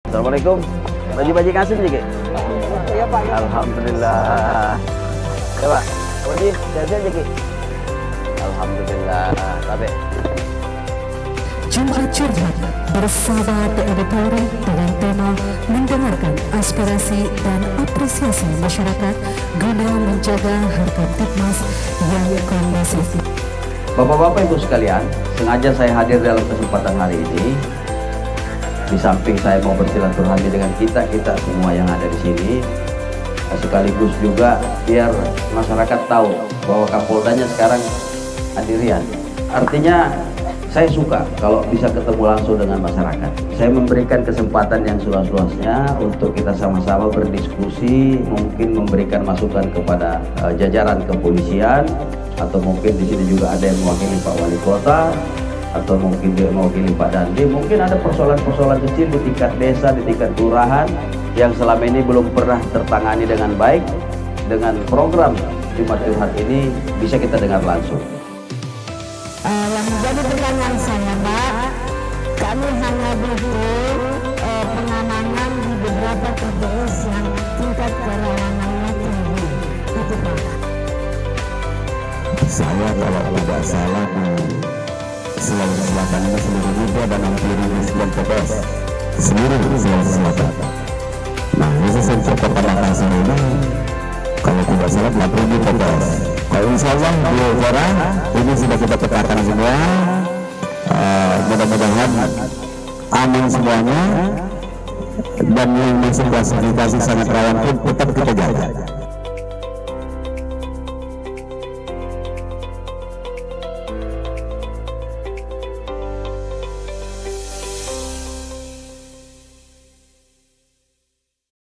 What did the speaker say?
Assalamualaikum. Baji kasih juga. Iya Pak. Alhamdulillah. Ya Pak. Baji sehat juga. Alhamdulillah. Tapi Jumat Curhat bersama TNI dengan tema mendengarkan aspirasi dan apresiasi masyarakat guna menjaga Harkantipmas yang kondusif. Bapak-bapak Ibu sekalian, sengaja saya hadir dalam kesempatan hari ini. Di samping saya mau bersilaturahmi dengan kita semua yang ada di sini, sekaligus juga biar masyarakat tahu bahwa Kapoldanya sekarang Andirian. Artinya saya suka kalau bisa ketemu langsung dengan masyarakat. Saya memberikan kesempatan yang seluas-luasnya untuk kita sama-sama berdiskusi, mungkin memberikan masukan kepada jajaran kepolisian, atau mungkin di sini juga ada yang mewakili Pak Wali Kota, atau mungkin dia mewakili Pak Dandi. Mungkin ada persoalan-persoalan kecil di tingkat desa, di tingkat kelurahan yang selama ini belum pernah tertangani dengan baik. Dengan program Jumat Curhat ini bisa kita dengar langsung. Yang menjadi pertanyaan saya, Pak, kami hanya butuh pengamanan di beberapa TPS yang tingkat kerawanannya tinggi. Itu Pak. Saya kalau tidak salah di Sulawesi Selatan ini seluruh juga dan hampir di 9 TPS seluruh Sulawesi Selatan. Nah, khusus untuk Kota Makassar ini kalau tidak salah 80 TPS. Kalau insya Allah di Utara ini sudah kita petakan semua. Mudah-mudahan aman semuanya, dan yang masih klasifikasi sangat rawan pun tetap kita jaga.